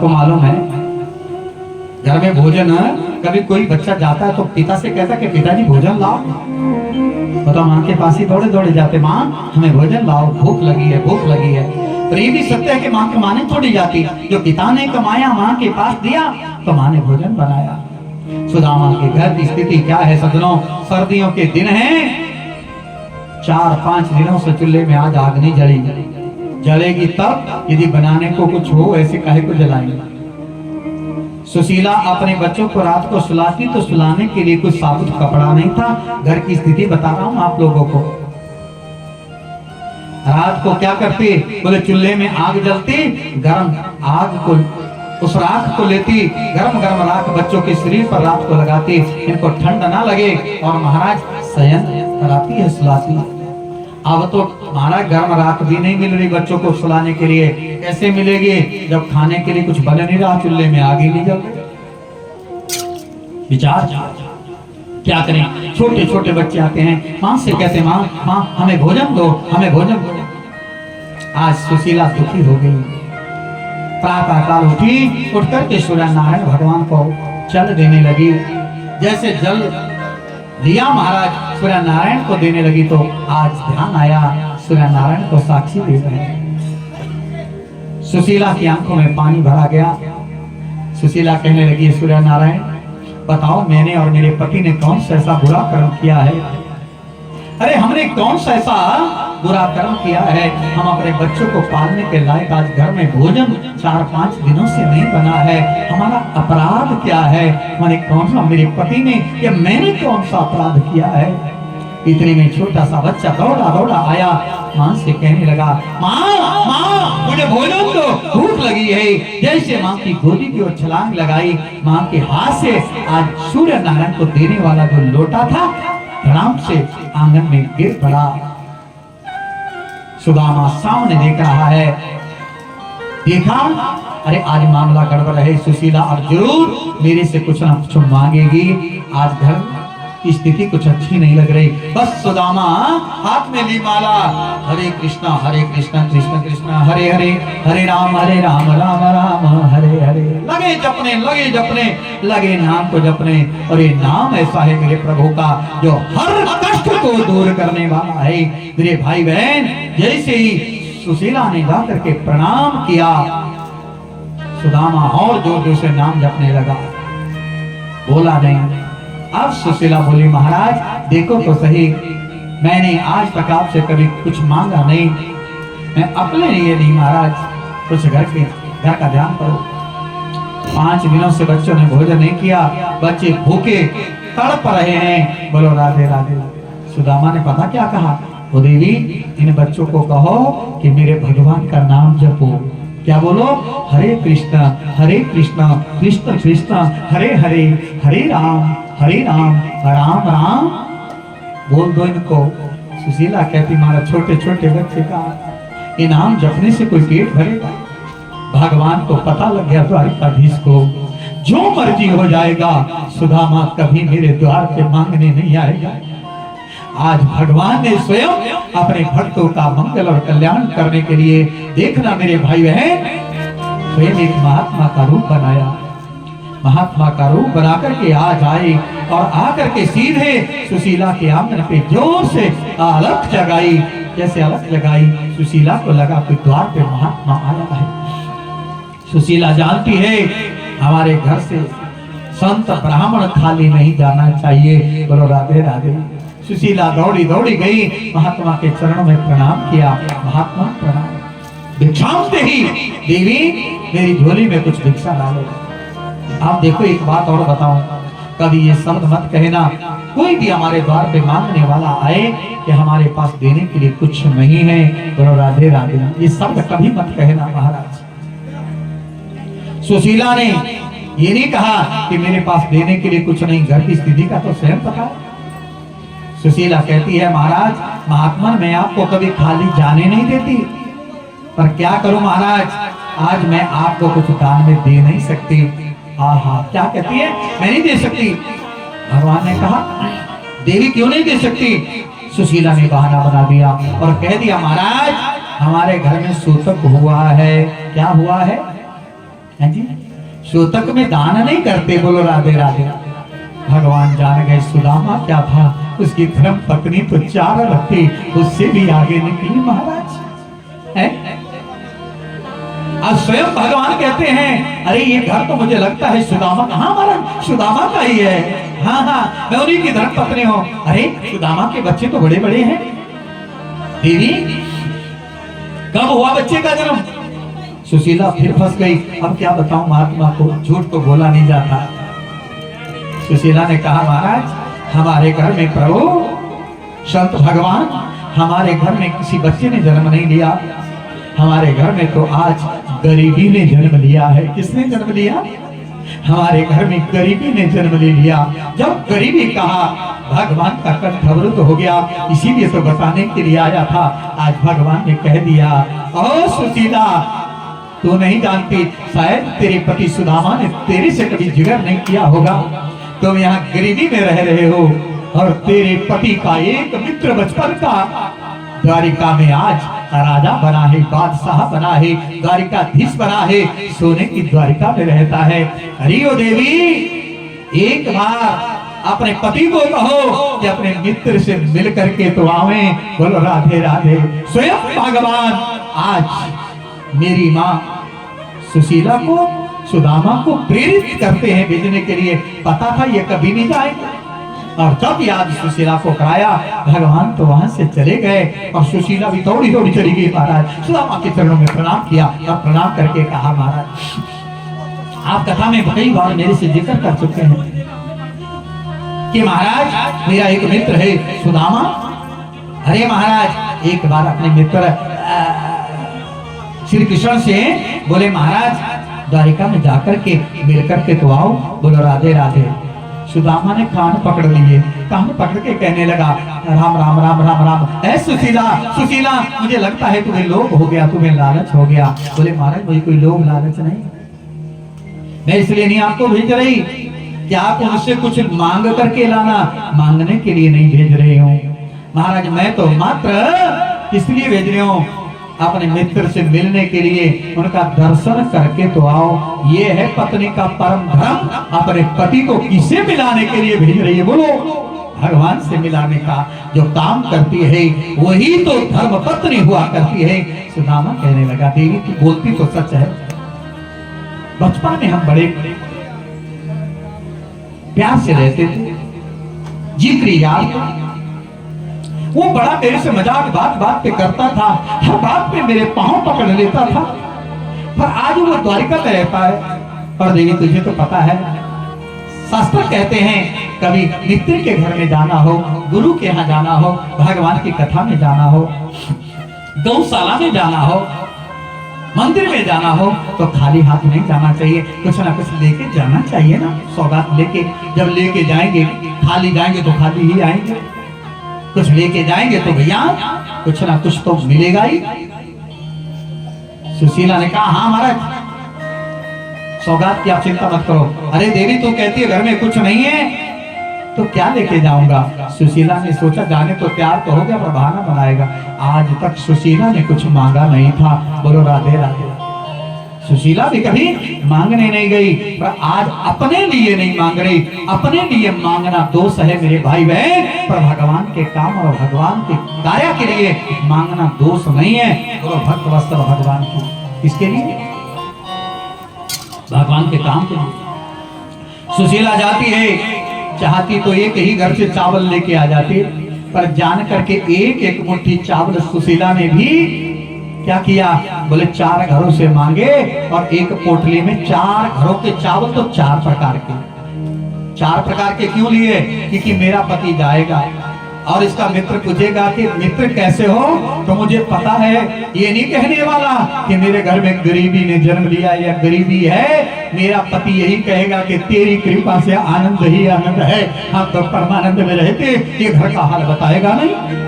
आपको मालूम है घर में भोजन, कभी कोई बच्चा जाता है तो पिता से कहता कि पिताजी भोजन लाओ, तो माँ के पास ही दौड़े दौड़े जाते, माँ हमें भोजन लाओ, भूख लगी है, भूख लगी है। पर ये भी सत्य है कि माँ कमाने थोड़ी जाती, जो पिता ने कमाया माँ के पास दिया तो माँ ने भोजन बनाया। सुदामा के घर की स्थिति क्या है सज्जनों, सर्दियों के दिन हैं, 4-5 दिनों से चूल्हे में आज आग नहीं जली, जलेगी तब यदि बनाने को कुछ हो, ऐसे काहे को जलाएंगे। सुशीला अपने बच्चों को रात को सुलाती तो सुलाने के लिए कुछ साबुत कपड़ा नहीं था। घर की स्थिति बता रहा हूं आप लोगों को। रात को क्या करती, बोले चूल्हे में आग जलती, गर्म आग को, उस राख को लेती, गरम गरम राख बच्चों के शरीर पर रात को लगाती, इनको ठंड ना लगे, और महाराज शयन कराती है, सुलाती। अब तो महाराज गर्म राख भी नहीं मिल रही बच्चों को सुलाने के लिए, कैसे मिलेगी जब खाने के लिए कुछ बन नहीं रहा, चूल्हे में आग ही नहीं जल रही। विचार क्या करें, छोटे छोटे बच्चे आते हैं, माँ से कहते माँ माँ हमें भोजन दो, हमें भोजन दो। आज सुशीला दुखी हो गई, प्रातः काल उठी, उठ करके सूर्य नारायण भगवान को जल देने लगी। जैसे जल दिया महाराज सूर्य नारायण को देने लगी तो आज ध्यान आया सूर्य नारायण को साक्षी दे रहे हैं। सुशीला की आंखों में पानी भरा गया। सुशीला कहने लगी, सूर्य नारायण बताओ मैंने और मेरे पति ने कौन सा ऐसा बुरा कर्म किया है? अरे हमने कौन सा ऐसा बुरा कर्म किया है, हम अपने बच्चों को पालने के लायक आज घर में भोजन 4-5 दिनों से नहीं बना है, हमारा अपराध क्या है? मैंने कौन सा, मेरे पति ने या मैंने कौन सा अपराध किया है? इतने में छोटा सा बच्चा दौड़ा दौड़ा आया, माँ से कहने लगा, माँ माँ मुझे भोजन दो, भूख लगी है। जैसे माँ की गोदी की ओर छलांग लगाई, माँ के हाथ से आज सूर्य नारायण को देने वाला जो लोटा था धड़ाम से आंगन में गिर पड़ा। सुदामा सामने देख रहा है, देखा अरे आज मामला गड़बड़ है, सुशीला अब जरूर मेरे से कुछ ना कुछ मांगेगी, आज घर की स्थिति कुछ अच्छी नहीं लग रही। बस सुदामा हाथ में ली माला, हरे कृष्णा कृष्ण कृष्ण हरे हरे, हरे राम राम राम हरे हरे, लगे जपने लगे नाम को जपने। और ये नाम ऐसा है मेरे प्रभु का जो हर कष्ट को दूर करने वाला है। मेरे भाई बहन, जैसे ही सुशीला ने जाकर के प्रणाम किया, सुदामा और जोर जोर से नाम जपने लगा, बोला नहीं। अब सुशीला बोली, महाराज देखो तो सही, मैंने आज तक आपसे कभी कुछ मांगा नहीं, मैं अपने लिए नहीं महाराज, कुछ घर का ध्यान करो। 5 दिनों से बच्चों ने भोजन नहीं किया, बच्चे भूखे तड़प रहे हैं, बोलो राधे राधे। सुदामा ने पता क्या कहा, ओ देवी इन बच्चों को कहो कि मेरे भगवान का नाम जपो। क्या बोलो, हरे कृष्ण कृष्ण कृष्ण हरे हरे, हरे राम राम राम बोल दो इनको। सुशीला कहती, मारा छोटे छोटे बच्चे का इनाम जपने से कोई पेट भरेगा? भगवान को पता लग गया द्वारिकाधीश को, जो मर्जी हो जाएगा, सुदामा कभी मेरे द्वार पे मांगने नहीं आएगा। आज भगवान ने स्वयं अपने भक्तों का मंगल और कल्याण करने के लिए, देखना मेरे भाई बहन, स्वयं एक महात्मा का रूप बनाया, महात्मा का रूप बनाकर के आज आए और आकर के सीधे सुशीला के आंगन पे जोर से अलख जगाई। जैसे अलख लगाई, सुशीला को लगा कि द्वार पे महात्मा आया है। सुशीला जानती है हमारे घर से संत ब्राह्मण खाली नहीं जाना चाहिए, बोलो राधे राधे। सुशीला दौड़ी दौड़ी गई, महात्मा के चरणों में प्रणाम किया, महात्मा प्रणाम। भिक्षांते ही देवी मेरी झोली में कुछ भिक्षा डालो। आप देखो एक बात और बताऊं, कभी ये शब्द मत कहना, कोई भी हमारे द्वार पे मांगने वाला आए कि हमारे पास देने के लिए कुछ नहीं है, बोलो राधे राधे, ये शब्द कभी मत कहना महाराज। सुशीला ने ये नहीं कहा कि मेरे पास देने के लिए कुछ नहीं, घर की स्थिति का तो स्वयं पता है। सुशीला कहती है, महाराज महात्मा मैं आपको कभी खाली जाने नहीं देती, पर क्या करूं महाराज, आज मैं आपको कुछ दान में दे नहीं सकती। आहा, क्या कहती है, मैं नहीं दे सकती। भगवान ने कहा, देवी क्यों नहीं दे सकती? सुशीला ने बहाना बना दिया और कह दिया, महाराज हमारे घर में सूतक हुआ है। क्या हुआ है? हैं जी, सूतक में दान नहीं करते, बोलो राधे राधे। भगवान जान गए सुदामा क्या था, उसकी धर्म पत्नी तो 4 रखती, उससे भी आगे निकली महाराज है। आज स्वयं भगवान कहते हैं अरे ये घर तो मुझे लगता है सुदामा, हाँ महाराज सुदामा का ही है, हाँ हाँ मैं उन्हीं की धर्म पत्नी हूँ। अरे सुदामा के बच्चे तो बड़े बड़े हैं देवी, कब हुआ बच्चे का जन्म? सुशीला फिर फंस गई, अब क्या बताऊं महात्मा को, झूठ तो बोला नहीं जाता। सुशीला ने कहा महाराज हमारे घर में प्रभु संत भगवान, हमारे घर में किसी बच्चे ने जन्म नहीं लिया, हमारे घर में तो आज गरीबी ने जन्म लिया है। किसने जन्म लिया? हमारे घर में गरीबी ने जन्म ले लिया। जब गरीबी कहा भगवान का कंठ अवरुद्ध हो गया, इसीलिए तो बताने के लिए आया था। आज भगवान ने कह दिया ओ सुशीला तू नहीं जानती, शायद तेरे पति सुदामा ने तेरे से कभी जिगर नहीं किया होगा। तुम यहाँ गरीबी में रह रहे हो और तेरे पति का एक मित्र बचपन का द्वारिका में आज राजा बना है, बादशाह बना है, द्वारिकाधीश बना है, सोने की द्वारिका में रहता है। हरिओ देवी एक बार अपने पति को कहो कि अपने मित्र से मिल करके तो आवे। बोलो राधे राधे। स्वयं भगवान आज मेरी माँ सुशीला को सुदामा को प्रेरित करते हैं भेजने के लिए। पता था ये कभी नहीं जाएगा, और जब याद सुशीला को कराया भगवान तो वहां से चले गए और सुशीला भी दौड़ी दौड़ी चली गई महाराज। सुदामा के चरणों में प्रणाम किया और प्रणाम करके कहा महाराज आप कथा में कई बार मेरे से जिक्र कर चुके हैं कि महाराज मेरा एक मित्र है सुदामा। अरे महाराज एक बार अपने मित्र श्री कृष्ण से बोले महाराज द्वारिका में जाकर के मिल करके तो आओ। बोलो राधे राधे। सुदामा ने कान पकड़ लिए, कान पकड़ के कहने लगा राम राम राम राम राम। ऐ सुशीला सुशीला मुझे लगता है तुम्हें लोभ हो गया, तुम्हें लालच हो गया। बोले महाराज मुझे कोई लोभ लालच नहीं, मैं इसलिए नहीं आपको भेज रही कि आप उनसे कुछ मांग करके लाना, मांगने के लिए नहीं भेज रही हूँ महाराज। मैं तो मात्र इसलिए भेज रही हूँ अपने मित्र से मिलने के लिए, उनका दर्शन करके तो आओ। ये है पत्नी का परम धर्म, अपने पति को किसे मिलाने के लिए भेज रही है? बोलो भगवान से मिलाने का जो काम करती है वही तो धर्म पत्नी हुआ करती है। सुदामा कहने लगा देवी की बोलती तो सच है, बचपन में हम बड़े प्यार से रहते थे, जिक्र याद वो बड़ा मेरे से मजाक बात बात पे करता था, हर बात पे मेरे पांव पकड़ लेता था, पर आज वो द्वारिका में रहता है। और देवी तुझे तो पता है शास्त्र कहते हैं कभी मित्र के घर में जाना हो, गुरु के यहाँ जाना हो, भगवान की कथा में जाना हो, गौशाला में जाना हो, मंदिर में जाना हो तो खाली हाथ नहीं जाना चाहिए, कुछ ना कुछ लेके जाना चाहिए ना, सौगात लेके। जब लेके जाएंगे खाली जाएंगे तो खाली ही आएंगे, कुछ लेके जाएंगे तो भैया कुछ ना कुछ तो मिलेगा ही। सुशीला ने कहा हाँ महाराज सौगात की आप चिंता मत करो। अरे देवी तो कहती है घर में कुछ नहीं है तो क्या लेके जाऊंगा। सुशीला ने सोचा जाने तो तैयार तो हो गया पर बहाना बनाएगा। आज तक सुशीला ने कुछ मांगा नहीं था। बोलो राधे राधे। सुशीला भी कभी मांगने नहीं गई, पर आज अपने लिए नहीं मांग रही। अपने लिए मांगना दोष है मेरे भाई बहन, पर भगवान के काम और भगवान के कार्य के लिए मांगना दोष नहीं है। बोलो भक्त वत्सल भगवान की, इसके लिए भगवान के काम के लिए सुशीला जाती है, चाहती तो एक ही घर से चावल लेके आ जाती, पर जान करके एक एक मुट्ठी चावल सुशीला ने भी क्या किया, बोले 4 घरों से मांगे और एक पोटली में 4 घरों के चावल, तो 4 प्रकार के। 4 प्रकार के क्यों लिए? क्योंकि मेरा पति जाएगा और इसका मित्र पूछेगा कि मित्र कैसे हो, तो मुझे पता है ये नहीं कहने वाला कि मेरे घर में गरीबी ने जन्म लिया या गरीबी है। मेरा पति यही कहेगा कि तेरी कृपा से आनंद ही आनंद है, हम तो परमानंद में रहते। ये घर का हाल बताएगा नहीं,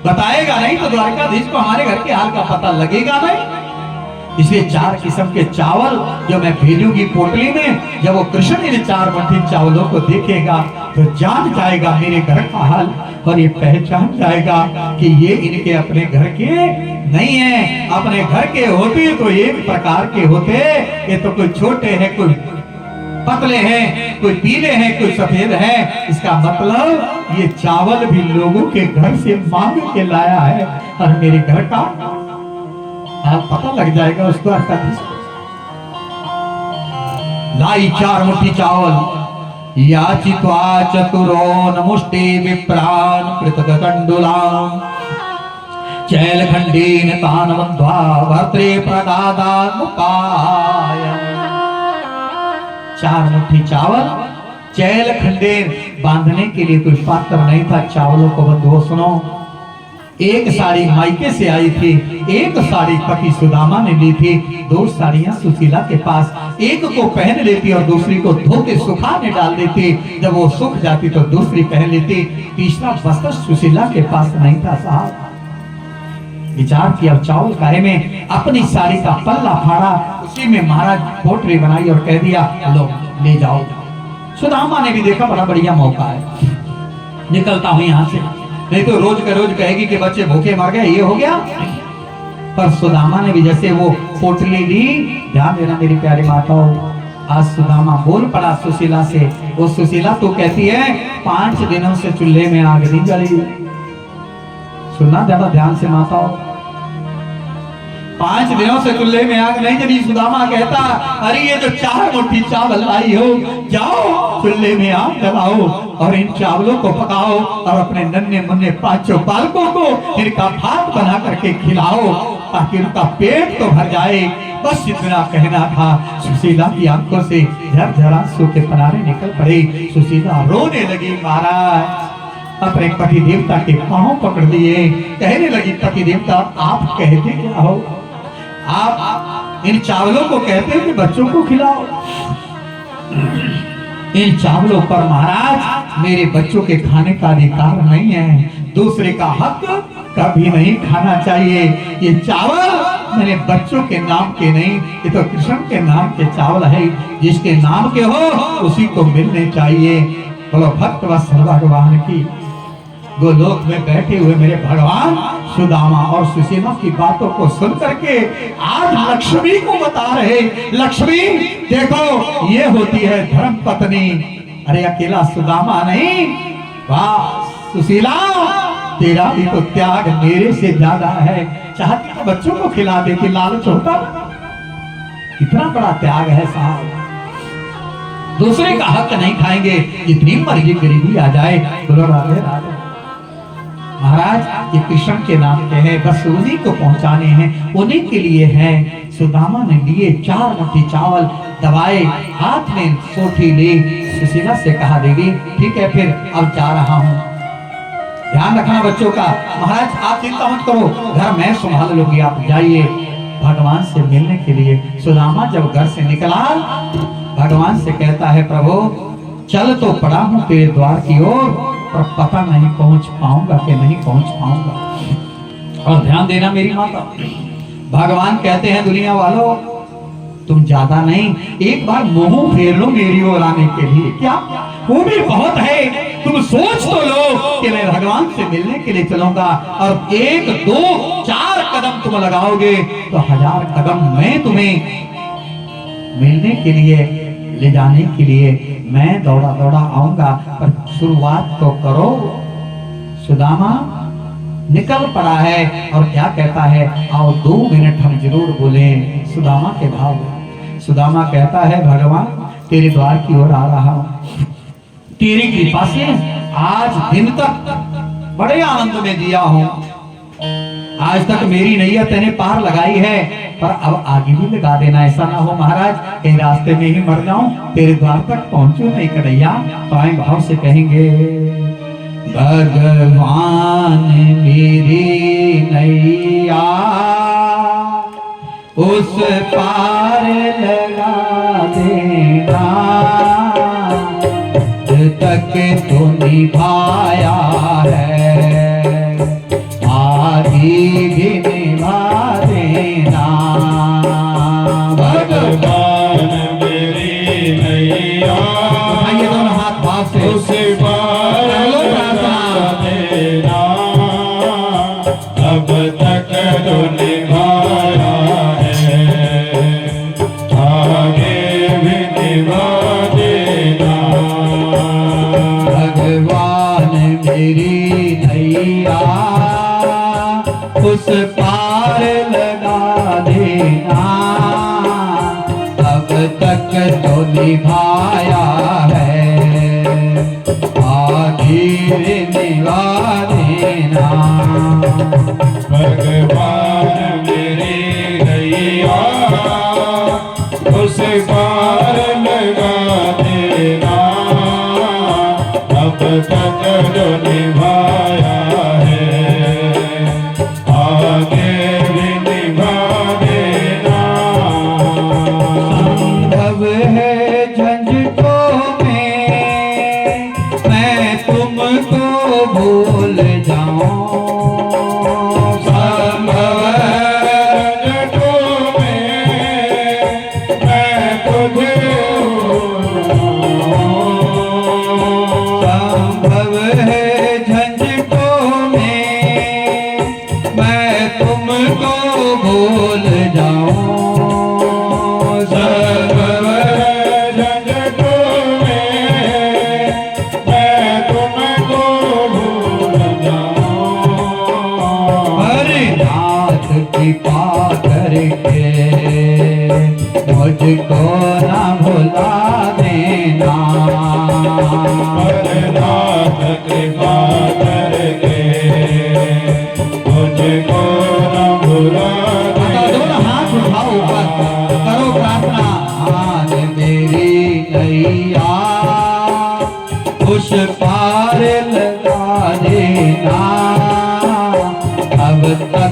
बताएगा नहीं तो द्वारकाधीश को हमारे घर के हाल का पता लगेगा नहीं। इसलिए 4 किस्म के चावल जो मैं भेजूंगी पोटली में, जब वो कृष्ण इन 4 मुट्ठी चावलों को देखेगा तो जान जाएगा मेरे घर का हाल, और ये पहचान जाएगा कि ये इनके अपने घर के नहीं है। अपने घर के होते तो एक प्रकार के होते, ये तो कोई छोटे हैं, कोई पतले हैं, कोई पीले हैं, कोई सफेद है। इसका मतलब ये चावल भी लोगों के घर से मांग के लाया है, और मेरे घर का पता लग जाएगा उसको। लाई 4 मुट्ठी चावल, याचित्वा चतुरोन मुष्टि विप्रान पृथक्कण्डुलां चैलखण्डेन तान् बन्ध्वा भर्त्रे प्रदादानुपाय। 4 मुट्ठी चावल चैलखण्डेन, बांधने के लिए कोई पात्र नहीं था चावलों को बंधो। सुनो, एक साड़ी मायके से आई थी, एक साड़ी पति सुदामा ने ली थी, 2 साड़ियां सुशीला के पास, एक को पहन लेती और दूसरी को धो के सुखाने डाल देती। जब वो सूख जाती तो दूसरी पहन लेती, तीसरा वस्त्र सुशीला के पास नहीं था। साहब विचार किया, चावल काहे में, अपनी साड़ी का पल्ला फाड़ा, उसी में महाराज पोटली बनाई और कह दिया लो ले जाओ। सुदामा ने भी देखा बड़ा बढ़िया मौका है, निकलता हूं यहाँ से, नहीं तो रोज का रोज कहेगी कि बच्चे भूखे मर गए, ये हो गया। पर सुदामा ने भी जैसे वो पोटली ली, ध्यान देना मेरी प्यारी माताओं, आज सुदामा बोल पड़ा सुशीला से। वो सुशीला तो कहती है 5 दिनों से चूल्हे में आग नहीं जली। सुनना ज्यादा ध्यान से माताओं, 5 दिनों से चूल्हे में आग नहीं जली। सुदामा कहता अरे ये जो 4 मुट्ठी चावल लाई हो, जाओ चूल्हे में आग जलाओ और इन चावलों को पकाओ और अपने नन्हे मुन्ने 5 बालकों को इनका भात बना करके खिलाओ, ताकि उनका पेट तो भर जाए। बस इतना कहना था। सुशीला की आंखों से झरझर आंसू के किनारे निकल पड़े। सुशीला रोने लगी, महाराज अपने पति देवता के पांव पकड़ लिए, कहने लगी पति देवता आप कहते क्या हो, आप इन चावलों को कहते हो कि बच्चों को खिलाओ। इन चावलों पर महाराज मेरे बच्चों के खाने का अधिकार नहीं है, दूसरे का हक कभी नहीं खाना चाहिए। ये चावल मेरे बच्चों के नाम के नहीं, ये तो कृष्ण के नाम के चावल है, जिसके नाम के हो उसी को मिलने चाहिए। बोलो भक्त वत्सल भगवान की। गोलोक में बैठे हुए मेरे भगवान सुदामा और सुशीला की बातों को सुन करके आज लक्ष्मी को बता रहे, लक्ष्मी देखो ये होती है धर्म पत्नी। अरे अकेला सुदामा नहीं, वाह सुशीला तेरा भी तो त्याग मेरे से ज्यादा है। चाहती तो बच्चों को खिला देती, लालच होता, इतना बड़ा त्याग है साहब। दूसरे का हक नहीं खाएंगे, इतनी मर्जी गरीबी आ जाए। बोलो राधे राधे। महाराज ये कृष्ण के नाम के हैं, बस उन्हीं को पहुंचाने हैं, उन्हीं के लिए हैं। सुदामा ने लिए 4 मुट्ठी चावल, दबाए, हाथ में सोठी ली। सुशीला से कहा देगी ठीक है फिर अब जा रहा हूँ, ध्यान रखना बच्चों का। महाराज आप चिंता मत करो, घर मैं संभाल लूंगी, आप जाइए। भगवान से मिलने के लिए सुदामा जब घर से निकला, भगवान से कहता है प्रभु चल तो पड़ा हूँ तेरे द्वार की ओर, पर पता नहीं पहुंच पाऊंगा कि नहीं पहुंच पाऊंगा। और ध्यान देना मेरी माता, भगवान कहते हैं दुनिया वालों तुम ज्यादा नहीं, एक बार मुंह फेर लो मेरी ओर आने के लिए, क्या वो भी बहुत है। तुम सोच तो लो कि मैं भगवान से मिलने के लिए चलूंगा, और 1 2 4 कदम तुम लगाओगे तो 1000 कदम मैं तुम्हें मिलने के लिए, ले जाने के लिए मैं दौड़ा दौड़ा आऊंगा, पर शुरुआत तो करो। सुदामा निकल पड़ा है और क्या कहता है आओ 2 मिनट हम जरूर बोले। सुदामा के भाव, सुदामा कहता है भगवान तेरे द्वार की ओर आ रहा हूं, तेरी कृपा से आज दिन तक बड़े आनंद में जिया हूं, आज तक मेरी नैया तेने पार लगाई है, पर अब आगे भी लगा देना, ऐसा ना हो महाराज कहीं रास्ते में ही मर जाऊं, तेरे द्वार तक पहुंचू नहीं कन्हैया। तो आए भाव से कहेंगे भगवान मेरी नैया उस पार लगा देना, तक तो निभाया है आगे भी निभा देना। उस पार लगा देना, अब तक तो निभाया है, आखिर निभा देना। भगवान मेरी नैया उस पार लगा देना, अब तक जो निभाया है, आगे भी निभा देना। संभव है झंझटों में मैं तुमको भूल जाऊं, संभव है झंझटों में मैं तुझे संभव है झंझटों में मैं तुमको भूल जाऊं, संभव है झंझटों में मैं तुमको भूल जाऊं। हरि नाथ कृपा करके मुझको ना भुला देना, नाथ कृपा करके मुझको न भुला दोनों हाथ उठाओ ऊपर, करो प्रार्थना। आज मेरी नैया उस पार लगा देना, अब तक